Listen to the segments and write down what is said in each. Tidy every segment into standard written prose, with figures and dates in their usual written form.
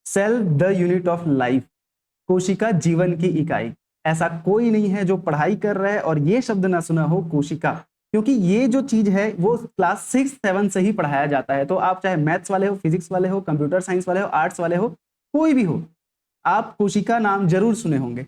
Cell the unit of life, कोशिका जीवन की इकाई। ऐसा कोई नहीं है जो पढ़ाई कर रहा है और ये शब्द ना सुना हो कोशिका, क्योंकि ये जो चीज है वो क्लास 6-7 से ही पढ़ाया जाता है। तो आप चाहे मैथ्स वाले हो, फिजिक्स वाले हो, कंप्यूटर साइंस वाले हो, आर्ट्स वाले हो, कोई भी हो, आप कोशिका नाम जरूर सुने होंगे।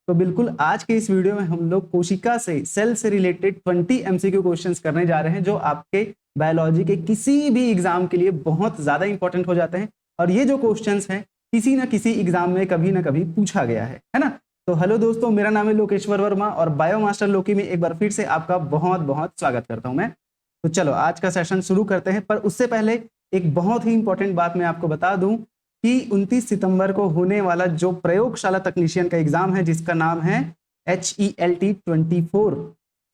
तो बिल्कुल आज के इस वीडियो में हम लोग कोशिका से, सेल से रिलेटेड 20 एमसीक्यू क्वेश्चंस करने जा रहे हैं, जो आपके बायोलॉजी के किसी भी एग्जाम के लिए बहुत ज्यादा इंपॉर्टेंट हो जाते हैं। और ये जो क्वेश्चंस हैं किसी ना किसी एग्जाम में कभी ना कभी पूछा गया है ना। तो हेलो दोस्तों, मेरा नाम है लोकेश्वर वर्मा और बायो मास्टर लोकी में एक बार फिर से आपका बहुत बहुत स्वागत करता हूं मैं। तो चलो आज का सेशन शुरू करते हैं, पर उससे पहले एक बहुत ही इंपॉर्टेंट बात मैं आपको बता दूं कि 29 सितंबर को होने वाला जो प्रयोगशाला तकनीशियन का एग्जाम है, जिसका नाम है HELT 24,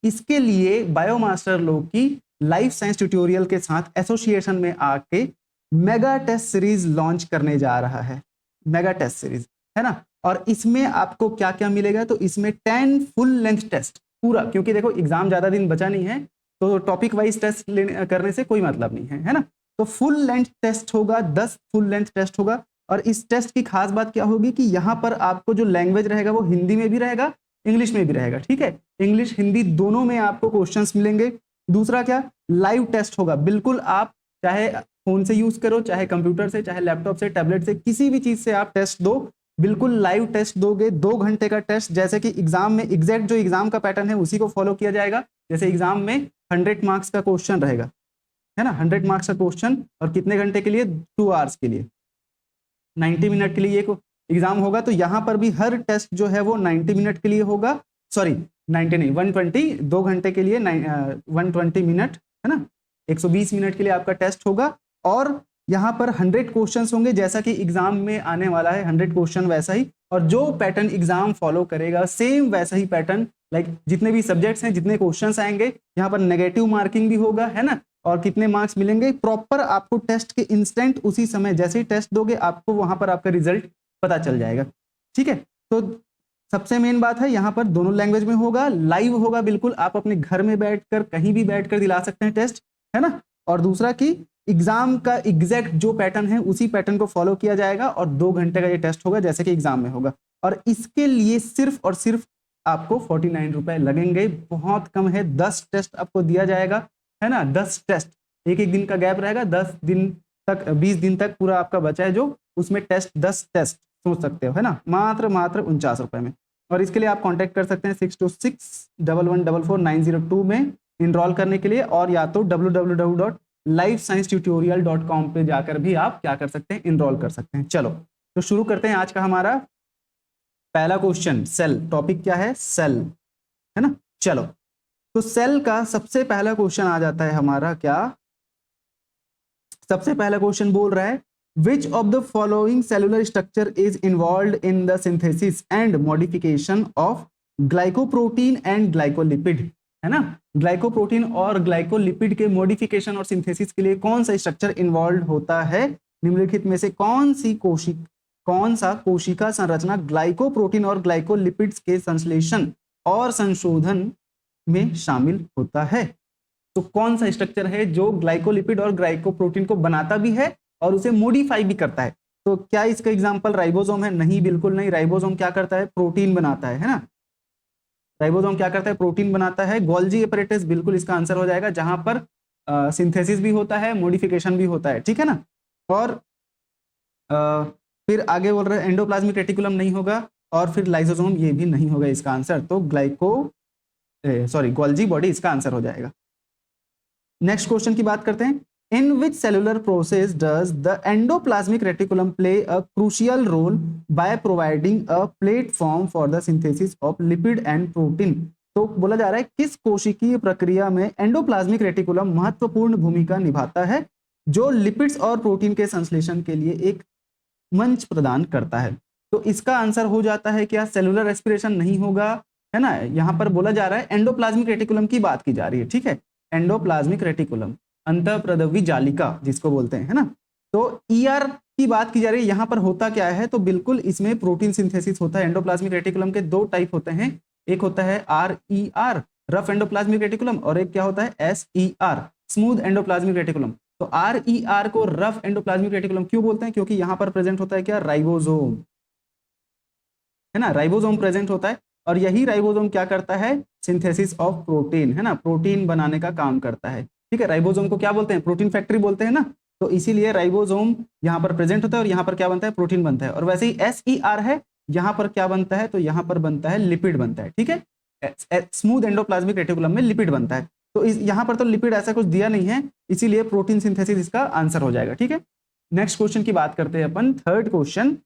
इसके लिए बायोमास्टर लोग की लाइफ साइंस ट्यूटोरियल के साथ एसोसिएशन में आके मेगा टेस्ट सीरीज लॉन्च करने जा रहा है। मेगा टेस्ट सीरीज है ना। और इसमें आपको क्या क्या मिलेगा, तो इसमें 10 फुल लेंथ टेस्ट पूरा, क्योंकि देखो एग्जाम ज्यादा दिन बचा नहीं है, तो टॉपिक वाइज टेस्ट करने से कोई मतलब नहीं है ना। तो फुल लेंथ टेस्ट होगा, 10 फुल लेंथ टेस्ट होगा। और इस टेस्ट की खास बात क्या होगी कि यहाँ पर आपको जो लैंग्वेज रहेगा वो हिंदी में भी रहेगा, इंग्लिश में भी रहेगा। ठीक है, इंग्लिश हिंदी दोनों में आपको क्वेश्चंस मिलेंगे। दूसरा क्या, लाइव टेस्ट होगा। बिल्कुल आप चाहे फोन से यूज करो, चाहे कंप्यूटर से, चाहे लैपटॉप से, टैबलेट से, किसी भी चीज से आप टेस्ट दो, बिल्कुल लाइव टेस्ट दोगे। 2 घंटे का टेस्ट, जैसे कि एग्जाम में एग्जैक्ट जो एग्जाम का पैटर्न है उसी को फॉलो किया जाएगा। जैसे एग्जाम में 100 मार्क्स का क्वेश्चन रहेगा, है ना, 100 मार्क्स का क्वेश्चन, और कितने घंटे के लिए, 2 आवर्स के लिए, 90 मिनट के लिए ये एग्जाम होगा। तो यहाँ पर भी हर टेस्ट जो है वो 90 मिनट के लिए होगा, सॉरी 90 नहीं, 120, 2 घंटे के लिए 120 मिनट, है ना, 120 मिनट के लिए आपका टेस्ट होगा। और यहाँ पर 100 क्वेश्चंस होंगे, जैसा कि एग्जाम में आने वाला है 100 क्वेश्चन वैसा ही, और जो पैटर्न एग्जाम फॉलो करेगा सेम वैसा ही पैटर्न, लाइक जितने भी सब्जेक्ट्स हैं, जितने क्वेश्चंस आएंगे, यहाँ पर नेगेटिव मार्किंग भी होगा, है ना। और कितने मार्क्स मिलेंगे प्रॉपर आपको टेस्ट के इंस्टेंट, उसी समय जैसे ही टेस्ट दोगे आपको वहां पर आपका रिजल्ट पता चल जाएगा। ठीक है, तो सबसे मेन बात है यहाँ पर दोनों लैंग्वेज में होगा, लाइव होगा, बिल्कुल आप अपने घर में बैठकर कहीं भी बैठकर दिला सकते हैं टेस्ट, है ना। और दूसरा कि एग्जाम का एग्जैक्ट जो पैटर्न है उसी पैटर्न को फॉलो किया जाएगा, और 2 घंटे का ये टेस्ट होगा जैसे कि एग्जाम में होगा। और इसके लिए सिर्फ और सिर्फ आपको 49 रुपए लगेंगे। बहुत कम है, 10 टेस्ट आपको दिया जाएगा, है ना। 10 टेस्ट, एक एक दिन का गैप रहेगा, 10 दिन तक, 20 दिन तक पूरा आपका बचा है जो, उसमें टेस्ट 10 टेस्ट सोच सकते हो, है ना, मात्र 49 रुपए में। और इसके लिए आप कांटेक्ट कर सकते हैं 6261144902 में इनरोल करने के लिए, और या तो www.lifesciencetutorial.com पे जाकर भी आप क्या कर सकते हैं, इनरोल कर सकते हैं। चलो तो शुरू करते हैं आज का हमारा पहला क्वेश्चन। सेल, टॉपिक क्या है, सेल, है ना। चलो तो सेल का सबसे पहला क्वेश्चन आ जाता है हमारा, क्या सबसे पहला क्वेश्चन बोल रहा है, विच of the following cellular structure is involved in the synthesis and modification of glycoprotein and glycolipid, है ना। ग्लाइकोप्रोटीन और ग्लाइकोलिपिड के मॉडिफिकेशन और सिंथेसिस के लिए कौन सा स्ट्रक्चर इन्वॉल्व होता है, निम्नलिखित में से कौन सा कोशिका संरचना ग्लाइकोप्रोटीन और ग्लाइकोलिपिड्स के संश्लेषण और संशोधन में शामिल होता है। तो कौन सा स्ट्रक्चर है जो ग्लाइकोलिपिड और ग्लाइकोप्रोटीन को बनाता भी है और उसे मॉडिफाई भी करता है। तो क्या इसका एग्जांपल राइबोसोम है, नहीं, बिल्कुल नहीं। राइबोसोम क्या करता है, प्रोटीन बनाता है ना। राइबोसोम क्या करता है, प्रोटीन बनाता है। गोल्जी एपरेटस बिल्कुल इसका आंसर हो जाएगा, जहां पर सिंथेसिस भी होता है, मॉडिफिकेशन भी होता है, ठीक है ना। और फिर आगे बोल रहे हैं एंडोप्लाज्मिक रेटिकुलम नहीं होगा, और फिर लाइसोसोम ये भी नहीं होगा इसका आंसर। तो गोल्जी बॉडी इसका आंसर हो जाएगा। नेक्स्ट क्वेश्चन की बात करते हैं, in which cellular process does the endoplasmic reticulum play a crucial role by providing a platform for the synthesis of lipid and protein. तो बोला जा रहा है किस कोशिकीय प्रक्रिया में एंडोप्लाज्मिक रेटिकुलम महत्वपूर्ण भूमिका निभाता है, जो लिपिड्स और प्रोटीन के संश्लेषण के लिए एक मंच प्रदान करता है। तो इसका आंसर हो जाता है क्या, सेलुलर रेस्पिरेशन नहीं होगा, है ना। यहां पर बोला जा रहा है एंडोप्लाज्मिक रेटिकुलम की बात की जा रही है, ठीक है। एंडोप्लाज्मिक रेटिकुलम, अंतःप्रदवी जालिका जिसको बोलते हैं, है ना। तो ईआर की बात की जा रही है, यहां पर होता क्या है, तो बिल्कुल इसमें प्रोटीन सिंथेसिस होता है। एंडोप्लाज्मिक रेटिकुलम के 2 टाइप होते हैं, एक होता है RER, रफ एंडोप्लाज्मिक रेटिकुलम, और एक क्या होता है SER, स्मूथ एंडोप्लाज्मिक रेटिकुलम। तो RER को रफ एंडोप्लाज्मिक रेटिकुलम क्यों बोलते हैं? क्योंकि यहाँ पर प्रेजेंट होता है क्या? राइबोसोम, है ना, राइबोसोम प्रेजेंट होता है और यही राइबोसोम क्या करता है? सिंथेसिस ऑफ प्रोटीन, है ना, प्रोटीन बनाने का काम करता है। ठीक है, राइबोसोम को क्या बोलते हैं? प्रोटीन फैक्ट्री बोलते हैं ना, तो इसीलिए राइबोसोम यहाँ पर प्रेजेंट होता है और यहाँ पर क्या बनता है? प्रोटीन बनता है। और वैसे ही SER है, यहाँ पर क्या बनता है? तो यहाँ पर बनता है लिपिड बनता है। ठीक है, स्मूथ एंडोप्लाज्मिक रेटिकुलम में लिपिड बनता है। तो इस यहाँ पर तो लिपिड ऐसा कुछ दिया नहीं है, इसीलिए प्रोटीन सिंथेसिस इसका आंसर हो जाएगा। ठीक है, नेक्स्ट क्वेश्चन की बात करते हैं अपन, third question.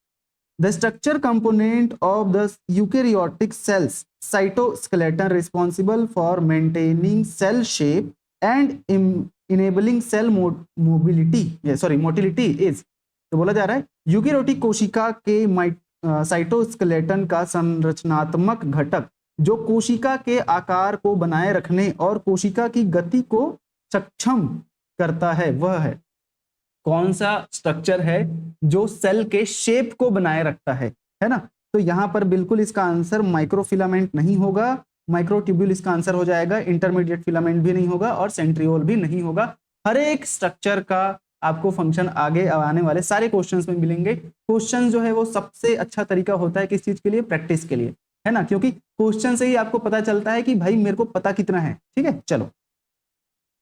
The structure component of the eukaryotic cells cytoskeleton responsible for maintaining cell shape and enabling cell motility is, तो बोला जा रहा है यूकेरियोटिक कोशिका के साइटोस्केलेटन का संरचनात्मक घटक जो कोशिका के आकार को बनाए रखने और कोशिका की गति को सक्षम करता है, वह है कौन सा स्ट्रक्चर है जो सेल के शेप को बनाए रखता है ना? तो यहां पर बिल्कुल इसका आंसर माइक्रोफिलामेंट नहीं होगा, माइक्रोट्यूब्यूल इसका आंसर हो जाएगा, इंटरमीडिएट फिलामेंट भी नहीं होगा और सेंट्रियोल भी नहीं होगा। हर एक स्ट्रक्चर का आपको फंक्शन आगे आने वाले सारे क्वेश्चंस में मिलेंगे। क्वेश्चन जो है वो सबसे अच्छा तरीका होता है किस चीज के लिए? प्रैक्टिस के लिए, है ना, क्योंकि क्वेश्चन से ही आपको पता चलता है कि भाई मेरे को पता कितना है। ठीक है, चलो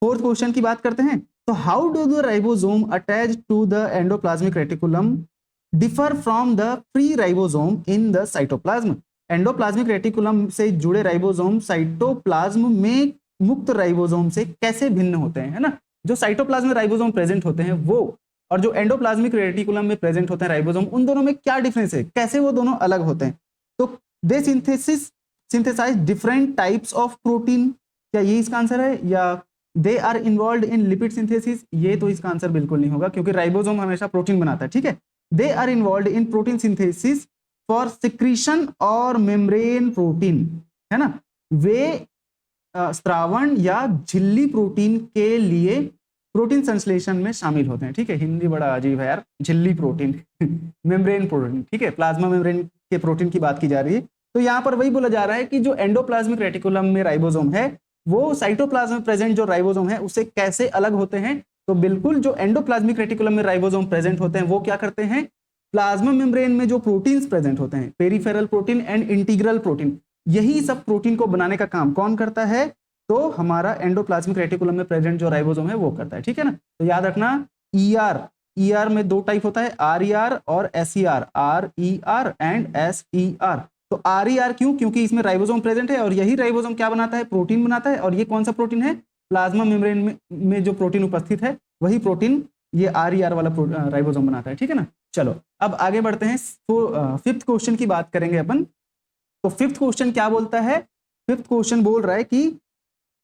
फोर्थ क्वेश्चन की बात करते हैं। तो how do the ribosome attach to the endoplasmic reticulum differ from the free ribosome in the cytoplasm? Endoplasmic reticulum से जुड़े राइबोसोम साइटोप्लाज्म में मुक्त राइबोसोम से कैसे भिन्न होते हैं, है ना? जो साइटोप्लाज्म में राइबोसोम प्रेजेंट होते हैं वो और जो एंडोप्लाज्मिक रेटिकुलम में प्रेजेंट होते हैं राइबोसोम, उन दोनों में क्या डिफरेंस है, कैसे वो दोनों अलग होते हैं? तो they synthesise different types of protein, क्या ये इसका आंसर है? या they are involve in lipid synthesis, ये तो इसका आंसर बिल्कुल नहीं होगा क्योंकि राइबोसोम हमेशा प्रोटीन बनाता है। ठीक है, they are involve in protein synthesis for secretion और मेम्ब्रेन प्रोटीन, है ना, वे स्त्रावण या झिल्ली प्रोटीन के लिए प्रोटीन संश्लेषण में शामिल होते हैं। ठीक है, हिंदी बड़ा अजीब है यार, झिल्ली प्रोटीन मेम्ब्रेन प्रोटीन। ठीक है, प्लाज्मा मेम्ब्रेन के प्रोटीन की बात की जा रही है। तो यहाँ पर वही बोला जा रहा है कि जो एंडोप्लाज्मिक रेटिकुलम में राइबोसोम है वो साइटोप्लाज्म में प्रेजेंट जो राइबोसोम है उससे कैसे अलग होते हैं? तो बिल्कुल जो एंडोप्लाज्मिक रेटिकुलम में राइबोसोम प्रेजेंट होते हैं वो क्या करते हैं? प्लाज्मा मेम्ब्रेन में जो प्रोटीन्स प्रेजेंट होते हैं, peripheral protein and integral protein, यही सब प्रोटीन को बनाने का काम कौन करता है? तो हमारा एंडोप्लाज्मिक रेटिकुलम में प्रेजेंट जो राइबोसोम है वो करता है। ठीक है ना, तो याद रखना ER में दो टाइप होता है, RER और SER, RER एंड SER। तो RER क्यों? क्योंकि इसमें राइबोसोम प्रेजेंट है और यही राइबोसोम क्या बनाता है? प्रोटीन बनाता है। और ये कौन सा प्रोटीन है? प्लाज्मा मेम्ब्रेन में जो प्रोटीन उपस्थित है वही प्रोटीन ये RER वाला राइबोसोम बनाता है। ठीक है ना, चलो अब आगे बढ़ते हैं। तो फिफ्थ क्वेश्चन की बात करेंगे अपन। तो फिफ्थ क्वेश्चन क्या बोलता है? फिफ्थ क्वेश्चन बोल रहा है कि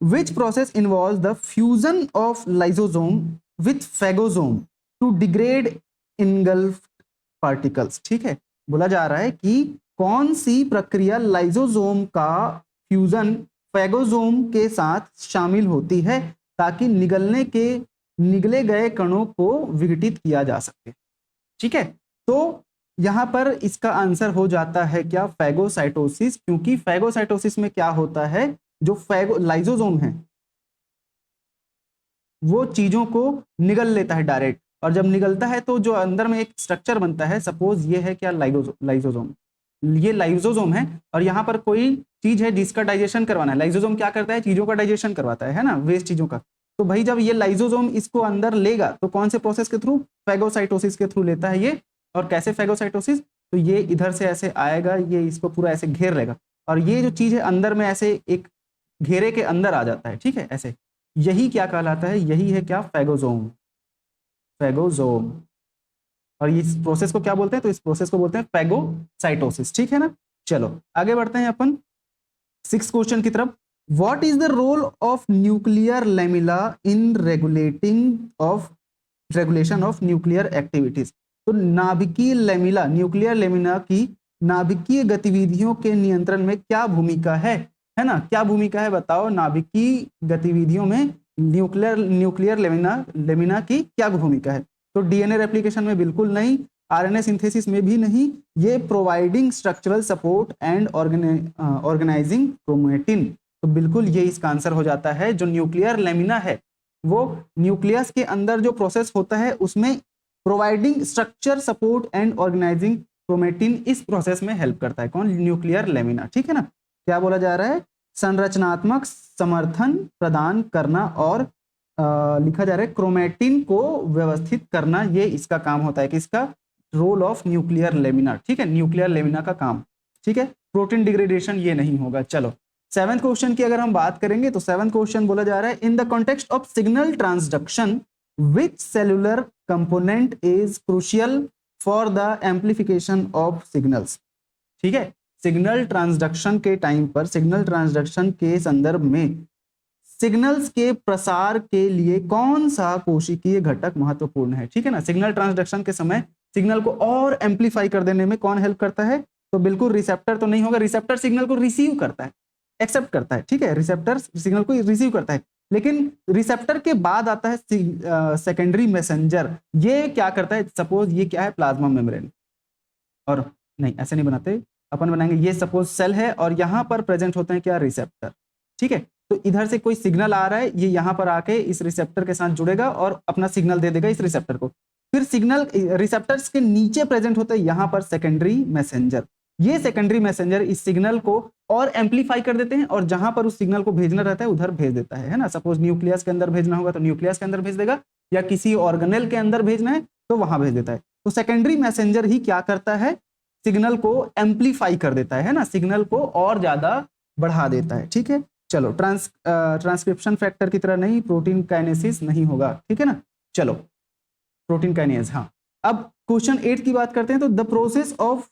which process involve the fusion of lysosome with phagosome to degrade engulfed particles. ठीक है, बोला जा रहा है कि कौन सी प्रक्रिया लाइसोसोम का फ्यूजन फेगोसोम के साथ शामिल होती है ताकि निगले गए कणों को विघटित किया जा सके। ठीक है, तो यहां पर इसका आंसर हो जाता है क्या? फैगोसाइटोसिस, क्योंकि फैगोसाइटोसिस में क्या होता है? जो लाइसोसोम है वो चीजों को निगल लेता है डायरेक्ट, और जब निगलता है तो जो अंदर में एक स्ट्रक्चर बनता है, सपोज ये है क्या? लाइसोसोम, ये लाइसोसोम है और यहाँ पर कोई चीज है जिसका डाइजेशन करवाना है। लाइसोसोम क्या करता है? चीजों का डाइजेशन करवाता है ना, वेस्ट चीजों का। तो भाई जब ये लाइसोसोम इसको अंदर लेगा तो कौन से प्रोसेस के थ्रू? फैगोसाइटोसिस के थ्रू लेता है ये। और कैसे फैगोसाइटोसिस? तो ये इधर से ऐसे आएगा, ये इसको पूरा ऐसे घेर लेगा और ये जो चीज है अंदर में ऐसे एक घेरे के अंदर आ जाता है। ठीक है, ऐसे, यही क्या कहलाता है? यही है क्या? फैगोसोम। फैगोसोम। और इस प्रोसेस को क्या बोलते हैं? तो इस प्रोसेस को बोलते हैं फैगोसाइटोसिस। ठीक है ना, चलो आगे बढ़ते हैं अपन सिक्स क्वेश्चन की तरफ। What is the role of nuclear lamina in regulation of nuclear activities? तो नाभिकीय लेमिला, न्यूक्लियर लेमिना की नाभिकीय गतिविधियों के नियंत्रण में क्या भूमिका है ना? क्या भूमिका है बताओ? नाभिकीय गतिविधियों में न्यूक्लियर लेमिना की क्या भूमिका है? तो डीएनए रेप्लिकेशन में बिल्कुल नहीं, आरएनए सिंथेसिस में भी नहीं, ये providing structural support and organizing chromatin. तो बिल्कुल ये इसका आंसर हो जाता है। जो न्यूक्लियर लेमिना है वो न्यूक्लियस के अंदर जो प्रोसेस होता है उसमें providing structure support and organizing chromatin, इस प्रोसेस में हेल्प करता है। कौन? Nuclear lamina. ठीक है ना, क्या बोला जा रहा है? संरचनात्मक समर्थन प्रदान करना और लिखा जा रहा है क्रोमेटिन को व्यवस्थित करना, ये इसका काम होता है। किसका? Role of nuclear lamina. ठीक है, न्यूक्लियर लेमिना का काम। ठीक है, प्रोटीन डिग्रेडेशन ये नहीं होगा। चलो 7th क्वेश्चन की अगर हम बात करेंगे तो 7th क्वेश्चन बोला जा रहा है in the context of signal transduction which cellular component is crucial for the amplification of signals. ठीक है, सिग्नल ट्रांसडक्शन के टाइम पर, सिग्नल ट्रांसडक्शन के संदर्भ में सिग्नल्स के प्रसार के लिए कौन सा कोशिकीय घटक महत्वपूर्ण है? ठीक है ना, सिग्नल ट्रांसडक्शन के समय सिग्नल को और एम्प्लीफाई कर देने में कौन हेल्प करता है? तो बिल्कुल रिसेप्टर तो नहीं होगा, रिसेप्टर सिग्नल को रिसीव करता है, एक्सेप्ट करता है। ठीक है, रिसेप्टर सिग्नल को रिसीव करता है, लेकिन रिसेप्टर के बाद आता है सेकेंडरी मैसेंजर। ये क्या करता है? सपोज ये क्या है? प्लाज्मा मेम्ब्रेन, और नहीं ऐसे नहीं बनाते, अपन बनाएंगे ये सपोज सेल है और यहाँ पर प्रेजेंट होते हैं क्या? रिसेप्टर। ठीक है, तो इधर से कोई सिग्नल आ रहा है, ये यहाँ पर आके इस रिसेप्टर के साथ जुड़ेगा और अपना सिग्नल दे देगा इस रिसेप्टर को। फिर सिग्नल रिसेप्टर्स के नीचे प्रेजेंट होता है यहाँ पर सेकेंडरी मैसेंजर। ये सेकेंडरी मैसेंजर इस सिग्नल को और एम्पलीफाई कर देते हैं और जहां पर उस सिग्नल को भेजना रहता है उधर भेज देता है ना। सपोज न्यूक्लियस के अंदर भेजना होगा तो न्यूक्लियस के अंदर भेज देगा, या किसी ऑर्गेनेल के अंदर भेजना है तो वहां भेज देता है। तो सेकेंडरी मैसेंजर ही क्या करता है? सिग्नल को एम्पलीफाई कर देता है ना, सिग्नल को और ज्यादा बढ़ा देता है। ठीक है, चलो ट्रांसक्रिप्शन फैक्टर की तरह नहीं, प्रोटीन काइनेसिस नहीं होगा। ठीक है ना, चलो प्रोटीन काइनेज। हाँ, अब क्वेश्चन 8 की बात करते हैं। तो the process of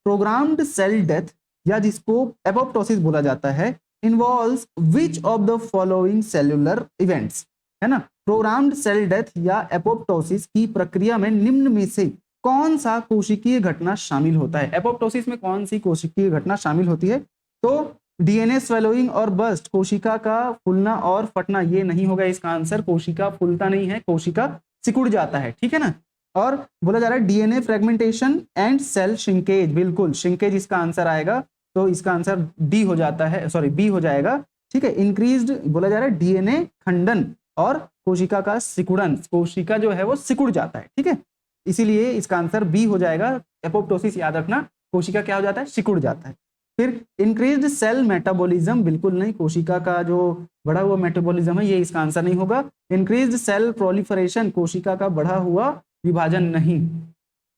programmed cell death, या जिसको एपोप्टोसिस बोला जाता है, involves which of the following cellular events, है ना। प्रोग्राम्ड सेल डेथ या एपोप्टोसिस की प्रक्रिया में निम्न में से कौन सा कोशिकीय घटना शामिल होता है? एपोप्टोसिस में कौन सी कोशिकीय घटना शामिल होती है? तो डीएनए स्वेलोइंग और बर्स्ट, कोशिका का फूलना और फटना, ये नहीं होगा इसका आंसर। कोशिका फूलता नहीं है, कोशिका सिकुड़ जाता है। ठीक है ना, और बोला जा रहा है DNA fragmentation and cell shrinkage, बिल्कुल श्रिंकेज इसका आंसर आएगा। तो इसका आंसर डी हो जाता है, सॉरी बी हो जाएगा। ठीक है, इंक्रीज्ड बोला जा रहा है डीएनए खंडन और कोशिका का सिकुड़न, कोशिका जो है वो सिकुड़ जाता है। ठीक है, इसीलिए इसका आंसर बी हो जाएगा। एपोप्टोसिस याद रखना, कोशिका क्या हो जाता है? सिकुड़ जाता है। फिर इंक्रीज्ड सेल मेटाबॉलिज्म, बिल्कुल नहीं, कोशिका का जो बढ़ा हुआ मेटाबॉलिज्म है ये इसका आंसर नहीं होगा। इंक्रीज्ड सेल प्रोलिफरेशन, कोशिका का बढ़ा हुआ विभाजन, नहीं,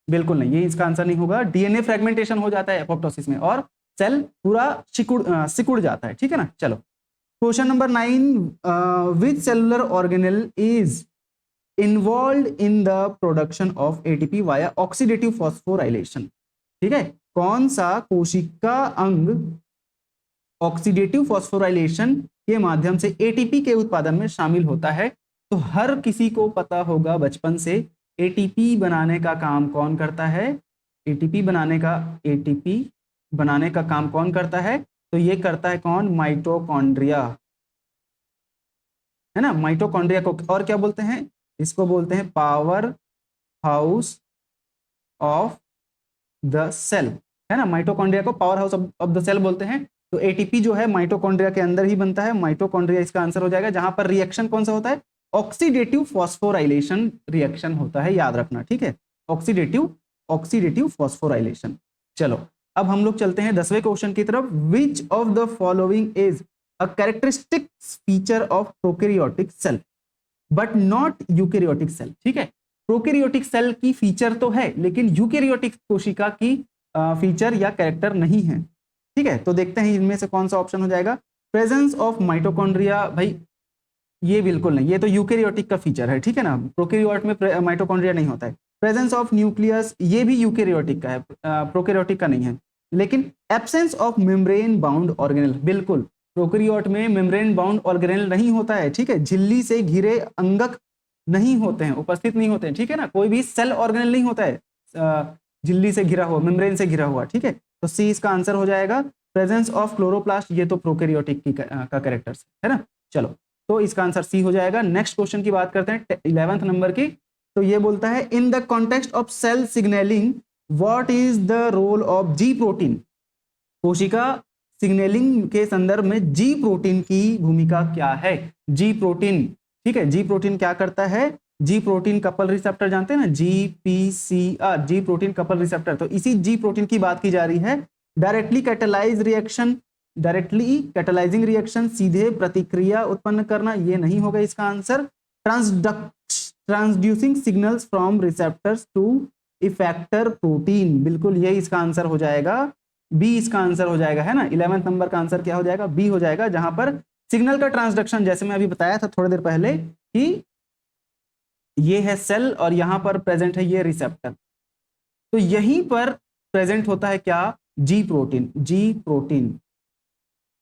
बिल्कुल नहीं, ये इसका आंसर नहीं होगा। डीएनए फ्रेगमेंटेशन हो जाता है एपोप्टोसिस में और सेल पूरा सिकुड़ जाता है। ठीक है ना, चलो question number 9, which cellular organelle is involve in the production of ATP via oxidative phosphorylation. ठीक है, कौन सा कोशिका अंग ऑक्सीडेटिव फॉस्फोराइलेशन के माध्यम से एटीपी के उत्पादन में शामिल होता है? तो हर किसी को पता होगा बचपन से, एटीपी बनाने का काम कौन करता है? एटीपी बनाने का काम कौन करता है? तो ये करता है कौन? माइटोकॉन्ड्रिया, है ना। माइटोकॉन्ड्रिया को और क्या बोलते हैं? इसको बोलते हैं powerhouse of the cell, है ना। माइटोकॉन्ड्रिया को powerhouse of the cell बोलते हैं। तो एटीपी जो है माइटोकॉन्ड्रिया के अंदर ही बनता है। माइटोकॉन्ड्रिया इसका आंसर हो जाएगा, जहां पर रिएक्शन कौन सा होता है? ऑक्सीडेटिव फॉस्फोराइलेशन रिएक्शन होता है, याद रखना। ठीक है, ऑक्सीडेटिव फॉस्फोराइलेशन। चलो अब हम लोग चलते हैं 10वें क्वेश्चन की तरफ। Which of the following is a characteristic feature of prokaryotic cell but not eukaryotic cell? ठीक है, प्रोकैरियोटिक सेल की फीचर तो है लेकिन यूकैरियोटिक कोशिका की फीचर या कैरेक्टर नहीं है। ठीक है, तो देखते हैं इनमें से कौन सा ऑप्शन हो जाएगा। प्रेजेंस ऑफ माइटोकॉन्ड्रिया, भाई ये बिल्कुल नहीं, ये तो यूकैरियोटिक का फीचर है। ठीक है ना, प्रोकैरियोट में माइटोकॉन्ड्रिया नहीं होता है। प्रेजेंस ऑफ न्यूक्लियस, ये भी यूकैरियोटिक का है, प्रोकैरियोटिक का नहीं है। लेकिन absence of membrane bound organelle, बिल्कुल प्रोकैरियोट में मेम्ब्रेन बाउंड ऑर्गेनेल नहीं होता है। ठीक है, झिल्ली से घिरे अंगक नहीं होते हैं, उपस्थित नहीं होते हैं। ठीक है ना, कोई भी सेल ऑर्गेनेल नहीं होता है झिल्ली से घिरा हुआ, मेम्ब्रेन से घिरा हुआ। ठीक है, तो सी इसका आंसर हो जाएगा। प्रेजेंस ऑफ क्लोरोप्लास्ट, ये तो प्रोकैरियोटिक की का कैरेक्टर है ना। चलो तो इसका आंसर सी हो जाएगा। नेक्स्ट क्वेश्चन की बात करते हैं 11th नंबर की। तो ये बोलता है in the context of cell signaling what is the role of G protein? कोशिका सिग्नलिंग के संदर्भ में जी प्रोटीन की भूमिका क्या है? जी प्रोटीन ठीक है, जी प्रोटीन क्या करता है, जी प्रोटीन कपल रिसेप्टर जानते हैं ना, GPCR, जी प्रोटीन कपल रिसेप्टर। तो इसी जी प्रोटीन की बात की जा रही है। Directly catalyse reaction, directly catalysing reaction, सीधे प्रतिक्रिया उत्पन्न करना, ये नहीं होगा इसका answer. Transducing signals from receptors to effector protein, बिल्कुल यही इसका आंसर हो जाएगा, बी इसका आंसर हो जाएगा, है ना। 11वें नंबर का आंसर क्या हो जाएगा, बी हो जाएगा, जहां पर सिग्नल का ट्रांसडक्शन, जैसे मैं अभी बताया था थोड़ी देर पहले कि ये है सेल और यहां पर प्रेजेंट है ये रिसेप्टर, तो यहीं पर प्रेजेंट होता है क्या, जी प्रोटीन, जी प्रोटीन,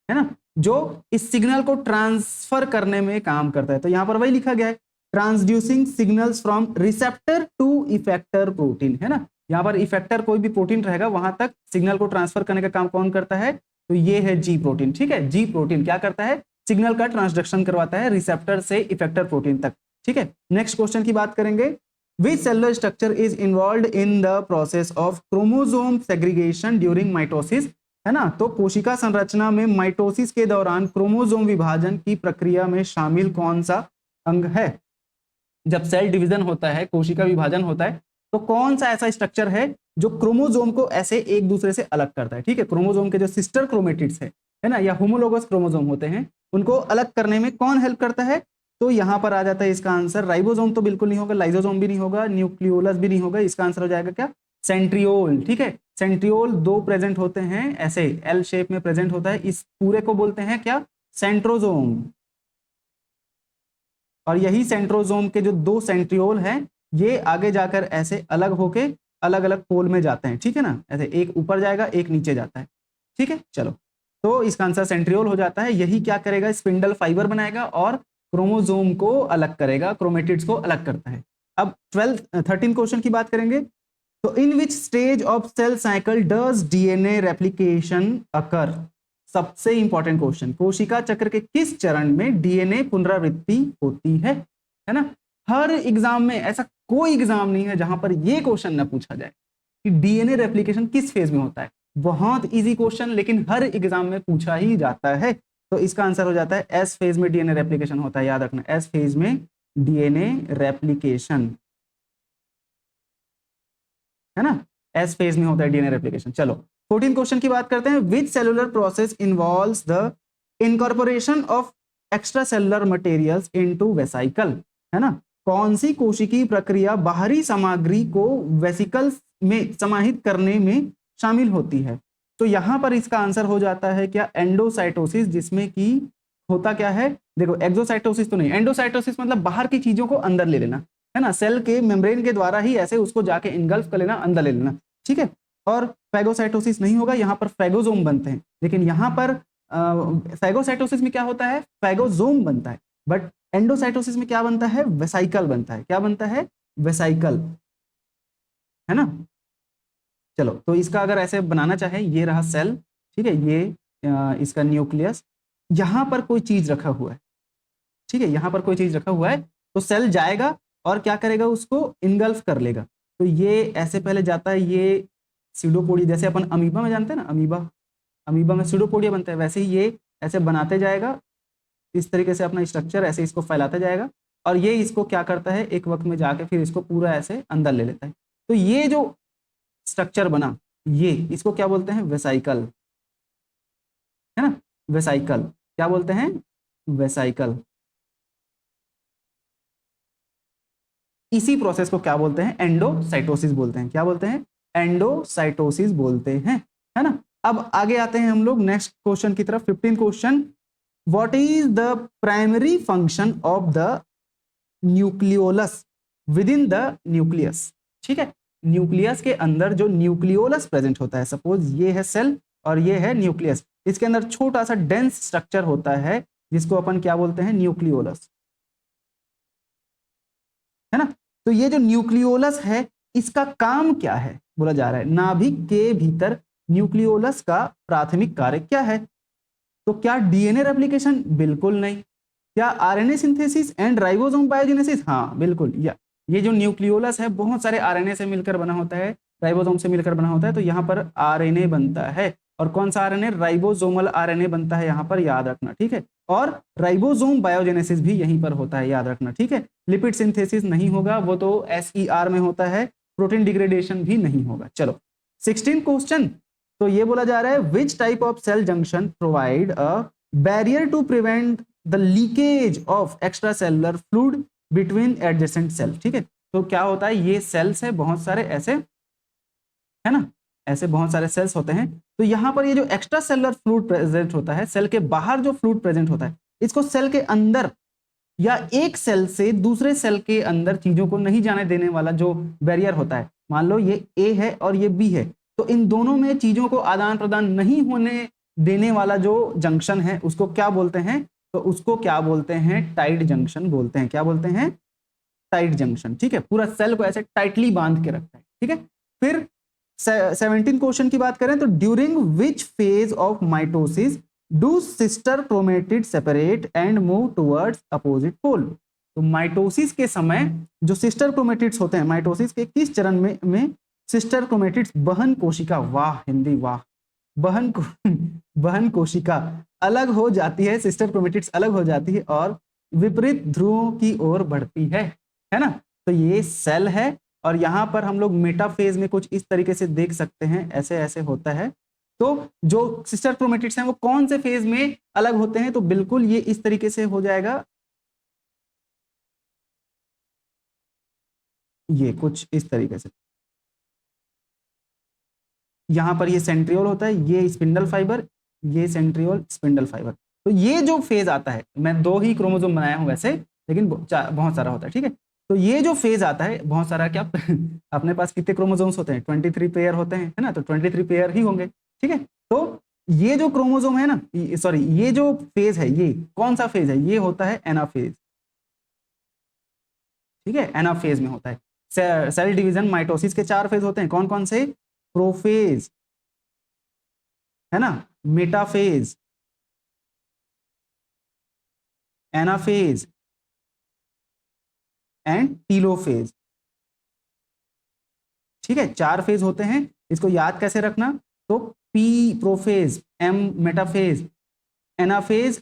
है ना, जो इस सिग्नल को ट्रांसफर करने में काम करता है। तो यहां पर वही लिखा गया है, transducing signals from receptor to effector protein, है ना। यहां पर इफेक्टर कोई भी प्रोटीन रहेगा, वहां तक सिग्नल को ट्रांसफर करने का काम कौन करता है, तो ये है जी प्रोटीन। ठीक है, जी प्रोटीन क्या करता है, सिग्नल का ट्रांसडक्शन करवाता है रिसेप्टर से इफेक्टर प्रोटीन तक। ठीक है, नेक्स्ट क्वेश्चन की बात करेंगे। Which cellular structure is involved in the process of chromosome segregation during mitosis, है ना। तो कोशिका संरचना में माइटोसिस के दौरान क्रोमोसोम विभाजन की प्रक्रिया में शामिल कौन सा अंग है। जब सेल डिवीजन होता है, कोशिका विभाजन होता है, तो कौन सा ऐसा स्ट्रक्चर है जो क्रोमोसोम को ऐसे एक दूसरे से अलग करता है। ठीक है, क्रोमोसोम के जो सिस्टर क्रोमेटिड्स है ना, या होमोलोगस क्रोमोसोम होते हैं, उनको अलग करने में कौन हेल्प करता है, तो यहां पर आ जाता है इसका आंसर, राइबोसोम तो बिल्कुल नहीं होगा, लाइसोसोम भी नहीं होगा, न्यूक्लियोलस भी नहीं होगा, इसका आंसर हो जाएगा क्या, सेंट्रियोल। ठीक है, सेंट्रियोल दो प्रेजेंट होते हैं, ऐसे एल शेप में प्रेजेंट होता है, इस पूरे को बोलते हैं क्या, सेंट्रोजोम। और यही सेंट्रोजोम के जो दो सेंट्रियोल हैं, ये आगे जाकर ऐसे अलग होके अलग अलग पोल में जाते हैं। ठीक है ना, ऐसे एक ऊपर जाएगा, एक नीचे जाता है। ठीक है, चलो, तो इसका आंसर सेंट्रियोल हो जाता है। यही क्या करेगा, स्पिंडल फाइबर बनाएगा और क्रोमोसोम को अलग करेगा, क्रोमेटिड्स को अलग करता है। अब 13 क्वेश्चन की बात करेंगे। तो in which stage of cell cycle does DNA replication occur, सबसे इंपॉर्टेंट क्वेश्चन, कोशिका चक्र के किस चरण में डीएनए पुनरावृत्ति होती है ना। हर एग्जाम में ऐसा कोई एग्जाम नहीं है जहां पर यह क्वेश्चन ना पूछा जाए कि डीएनए रेप्लिकेशन किस फेज में होता है। बहुत इजी क्वेश्चन, लेकिन हर एग्जाम में पूछा ही जाता है। तो इसका आंसर हो जाता है एस फेज में डीएनए रेप्लिकेशन होता है, याद रखना, एस फेज में डीएनए रेप्लिकेशन, है ना, एस फेज में होता है डीएनए रेप्लिकेशन। चलो 14 क्वेश्चन की बात करते हैं। Which cellular process involves the incorporation of extracellular materials into vesicle, है ना। कौन सी कोशिकीय प्रक्रिया बाहरी सामग्री को वेसिकल में समाहित करने में शामिल होती है। तो यहां पर इसका आंसर हो जाता है क्या, एंडोसाइटोसिस, जिसमें कि होता क्या है, देखो एक्सोसाइटोसिस तो नहीं, एंडोसाइटोसिस मतलब बाहर की चीजों को अंदर ले लेना, है ना, सेल के मेम्ब्रेन के द्वारा ही ऐसे उसको जाके इनगल्फ कर लेना, अंदर ले लेना। ठीक है, और फैगोसाइटोसिस नहीं होगा, यहाँ पर फैगोजोम बनते हैं, लेकिन यहाँ पर फैगोसाइटोसिस में क्या होता है, फैगोजोम बनता है, बट एंडोसाइटोसिस में क्या बनता है, वेसाइकल बनता है। क्या बनता है, वेसाइकल, है ना। चलो, तो इसका अगर ऐसे बनाना चाहे, ये रहा सेल, ठीक है, ये इसका न्यूक्लियस, यहां पर कोई चीज रखा हुआ है, ठीक है, यहां पर कोई चीज रखा हुआ है, तो सेल जाएगा और क्या करेगा, उसको इनगल्फ कर लेगा। तो ये ऐसे पहले जाता है, ये सीडोपोडिया, जैसे अपन अमीबा में जानते हैं ना, अमीबा में सीडोपोडिया बनता है, वैसे ही ये ऐसे बनाते जाएगा, इस तरीके से अपना स्ट्रक्चर ऐसे इसको फैलाते जाएगा, और ये इसको क्या करता है, एक वक्त में जाके फिर इसको पूरा ऐसे अंदर ले लेता है। तो ये जो स्ट्रक्चर बना, ये इसको क्या बोलते हैं, वेसाइकल, है ना, वेसाइकल, क्या बोलते हैं, वेसाइकल। इसी प्रोसेस को क्या बोलते हैं, एंडोसाइटोसिस बोलते हैं। क्या बोलते हैं, एंडोसाइटोसिस बोलते हैं, है ना। अब आगे आते हैं हम लोग नेक्स्ट क्वेश्चन की तरफ। 15 question, what is the primary function of the nucleolus with in the nucleus. ठीक है, न्यूक्लियस के अंदर जो न्यूक्लियोलस प्रेजेंट होता है, सपोज ये है सेल और ये है न्यूक्लियस, इसके अंदर छोटा सा डेंस स्ट्रक्चर होता है जिसको अपन क्या बोलते हैं, न्यूक्लियोलस, है ना। तो ये जो न्यूक्लियोलस है, इसका काम क्या है बोला जा रहा है, नाभिक के भीतर न्यूक्लियोलस का प्राथमिक कार्य क्या है। तो क्या डीएनए रेप्लिकेशन, बिल्कुल नहीं। क्या RNA synthesis and ribosome biogenesis, हाँ बिल्कुल। ये जो न्यूक्लियोलस है बहुत सारे आरएनए से मिलकर बना होता है, राइबोसोम से मिलकर बना होता है, तो यहाँ पर आरएनए बनता है, और कौन सा आरएनए, राइबोसोमल आरएनए बनता है यहाँ पर, याद रखना, ठीक है। और राइबोसोम बायोजेनेसिस भी यहीं पर होता है, याद रखना, ठीक है। लिपिड सिंथेसिस नहीं होगा, वो तो एसईआर में होता है। प्रोटीन डिग्रेडेशन भी नहीं होगा। चलो 16 क्वेश्चन। तो ये बोला जा रहा है which type of cell junction provide a barrier to prevent the leakage of extracellular fluid between adjacent cell, ठीक है। तो क्या होता है, ये सेल्स है बहुत सारे ऐसे, है ना, ऐसे बहुत सारे सेल्स होते हैं। तो यहाँ पर ये जो एक्स्ट्रा सेलुलर फ्लूइड प्रेजेंट होता है, सेल के बाहर जो फ्लूइड प्रेजेंट होता है, इसको सेल के अंदर या एक सेल से दूसरे सेल के अंदर चीजों को नहीं जाने देने वाला जो बैरियर होता है, मान लो ये ए है और ये बी है, तो इन दोनों में चीजों को आदान प्रदान नहीं होने देने वाला जो जंक्शन है उसको क्या बोलते हैं, तो उसको क्या बोलते हैं, टाइट जंक्शन बोलते हैं। क्या बोलते हैं, टाइट जंक्शन, ठीक है। पूरा सेल को ऐसे टाइटली बांध के रखता है, ठीक है। फिर 17 क्वेश्चन की बात करें तो during which phase of mitosis do sister chromatid separate and move towards opposite pole. तो माइटोसिस के समय जो सिस्टर क्रोमेटिड्स होते हैं, माइटोसिस के किस चरण में सिस्टर क्रोमेटिड्स, बहन कोशिका, वाह हिंदी वाह, बहन कोशिका अलग हो जाती है, सिस्टर क्रोमेटिड्स अलग हो जाती है और विपरीत ध्रुवों की ओर बढ़ती है ना। तो ये सेल है और यहाँ पर हम लोग मेटाफेज में कुछ इस तरीके से देख सकते हैं, ऐसे ऐसे होता है। तो जो सिस्टर क्रोमेटिड्स हैं वो कौन से फेज में अलग होते हैं, तो बिल्कुल ये इस तरीके से हो जाएगा, ये कुछ इस तरीके से। यहाँ पर ये सेंट्रियोल होता है, ये स्पिंडल फाइबर, ये सेंट्रियोल स्पिंडल फाइबर। तो ये जो फेज आता है, मैं 2 ही क्रोमोसोम बनाया हूं वैसे, लेकिन बहुत सारा होता है, ठीक है। तो ये जो फेज आता है, बहुत सारा क्या अपने पास कितने क्रोमोसोम्स होते हैं, 23 पेयर होते हैं, है ना, तो 23 पेयर ही होंगे, ठीक है। तो ये जो क्रोमोसोम है ना, सॉरी ये जो फेज है, ये कौन सा फेज है, ये होता है एनाफेज, ठीक है, एनाफेज में होता है। सेल डिवीजन माइटोसिस के 4 फेज होते हैं, कौन कौन से, प्रोफेज, है ना, मेटाफेज, एनाफेज एंड टीलोफेज, ठीक है, 4 फेज होते हैं। इसको याद कैसे रखना, तो P prophase, M metaphase, anaphase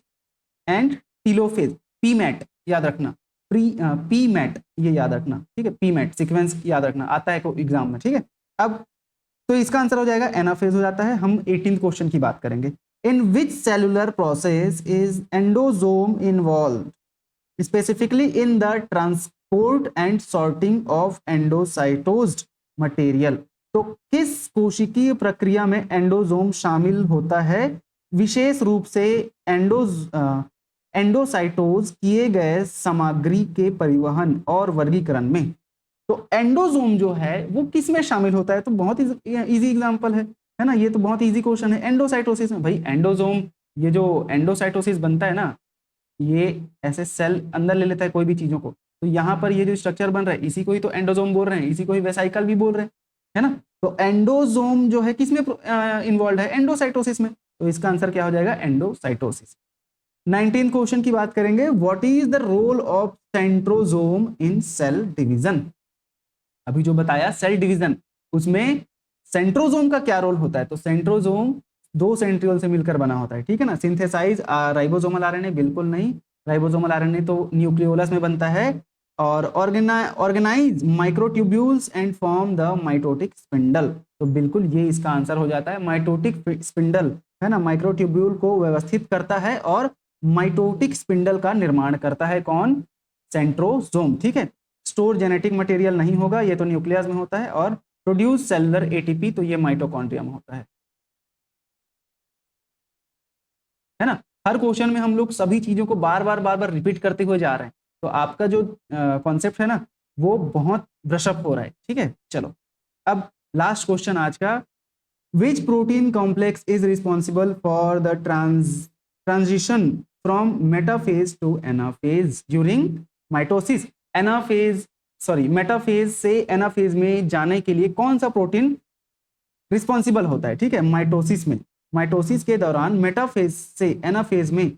and telophase, P MAT याद रखना, पी मैट ये याद रखना, ठीक है, पी मैट सीक्वेंस याद रखना, आता है को एग्जाम में, ठीक है। अब तो इसका आंसर हो जाएगा एनाफेज हो जाता है। हम 18 क्वेश्चन की बात करेंगे। In which cellular process is endosome involve specifically in the transport and sorting of endocytosed material. तो किस कोशिकीय प्रक्रिया में एंडोसोम शामिल होता है, विशेष रूप से एंडोसाइटोज किए गए सामग्री के परिवहन और वर्गीकरण में। तो एंडोसोम जो है वो किस में शामिल होता है, तो बहुत इजी एग्जांपल है ना, ये तो बहुत इजी क्वेश्चन है, एंडोसाइटोसिस में। भाई एंडोसोम, ये जो एंडोसाइटोसिस बनता है ना, ये ऐसे सेल अंदर ले लेता है कोई भी चीजों को, तो यहाँ पर ये जो स्ट्रक्चर बन रहा है इसी को ही तो एंडोसोम बोल रहे हैं, इसी को ही वेसाइकल भी बोल रहे हैं, है ना। तो एंडोसोम जो है किसमें इन्वॉल्व है, एंडोसाइटोसिस में। तो इसका आंसर क्या हो जाएगा, एंडोसाइटोसिस। 19 क्वेश्चन की बात करेंगे, what is the role of centrosome in cell division. अभी जो बताया सेल डिवीजन, उसमें सेंट्रोसोम का क्या रोल होता है, तो सेंट्रोसोम 2 सेंट्रियोल से मिलकर बना होता है, ठीक है ना। सिंथेसाइज राइबोसोमल आरएनए, बिल्कुल नहीं, राइबोसोमल आरएनए तो न्यूक्लियोलस में बनता है। और organize microtubules and form the mitotic spindle, तो बिल्कुल ये इसका आंसर हो जाता है, माइटोटिक स्पिंडल, है ना, माइक्रोट्यूब्यूल को व्यवस्थित करता है और माइटोटिक स्पिंडल का निर्माण करता है, कौन, सेंट्रोसोम, ठीक है। स्टोर जेनेटिक मटेरियल नहीं होगा, ये तो न्यूक्लियस में होता है। और प्रोड्यूस सेलुलर एटीपी, तो ये माइटोकॉन्ड्रिया में होता है ना। हर क्वेश्चन में हम लोग सभी चीजों को बार बार रिपीट करते हुए जा रहे हैं, तो आपका जो कॉन्सेप्ट है ना वो बहुत ब्रशअप हो रहा है, ठीक है। चलो अब लास्ट क्वेश्चन आज का, विच protein complex is responsible for the transition from metaphase two anaphase during mitosis. Metaphase से एनाफेज में जाने के लिए कौन सा प्रोटीन रिस्पॉन्सिबल होता है, ठीक है, माइटोसिस में। माइटोसिस के दौरान मेटाफेज से एनाफेज में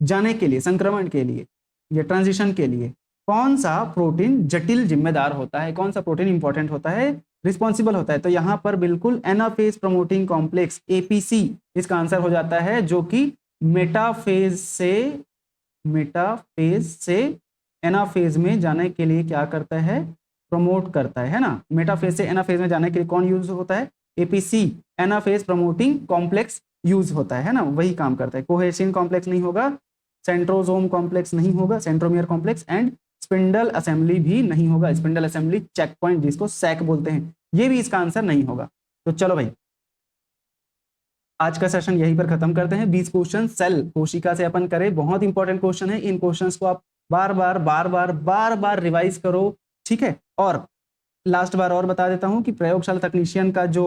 जाने के लिए, संक्रमण के लिए या ट्रांजिशन के लिए कौन सा प्रोटीन जटिल जिम्मेदार होता है, कौन सा प्रोटीन इंपॉर्टेंट होता है, रिस्पॉन्सिबल होता है। तो यहाँ पर बिल्कुल एनाफेज प्रमोटिंग कॉम्प्लेक्स एपीसी इसका आंसर हो जाता है, जो कि मेटाफेज से एनाफेज में जाने के लिए क्या करता है, प्रमोट करता है ना। मेटाफेज से एनाफेज में जाने के लिए कौन यूज होता है, APC, anaphase promoting complex use होता है ना, वही काम करता है। कोहेसिन कॉम्प्लेक्स नहीं होगा, सेंट्रोसोम कॉम्प्लेक्स नहीं होगा, centromere complex, and spindle assembly भी नहीं होगा, स्पिंडल असेंबली चेक पॉइंट जिसको सैक बोलते हैं, ये भी इसका आंसर नहीं होगा। तो चलो भाई, आज का सेशन यहीं पर खत्म करते हैं। 20 क्वेश्चन सेल कोशिका से अपन करें, बहुत इंपॉर्टेंट क्वेश्चन है। इन क्वेश्चंस को आप बार बार रिवाइज करो, ठीक है। और लास्ट बार और बता देता हूं कि प्रयोगशाला तकनीशियन का जो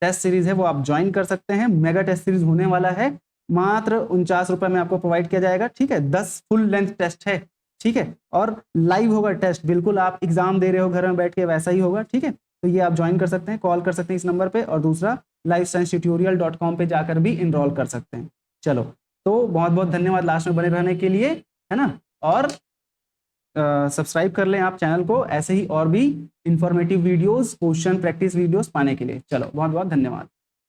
टेस्ट सीरीज है वो आप ज्वाइन कर सकते हैं। मेगा टेस्ट सीरीज होने वाला है, मात्र 49 रुपए में आपको प्रोवाइड किया जाएगा, ठीक है। 10 फुल लेंथ टेस्ट है, ठीक है, और लाइव होगा टेस्ट, बिल्कुल आप एग्जाम दे रहे हो घर में बैठ के, वैसा ही होगा, ठीक है। तो ये आप ज्वाइन कर सकते हैं, कॉल कर सकते हैं इस नंबर पे, और दूसरा livesciencetutorial.com पे जाकर भी इनरोल कर सकते हैं। चलो, तो बहुत बहुत धन्यवाद लास्ट में बने रहने के लिए, है ना। और सब्सक्राइब कर लें आप चैनल को, ऐसे ही और भी informative videos, question practice videos पाने के लिए। चलो, बहुत बहुत धन्यवाद।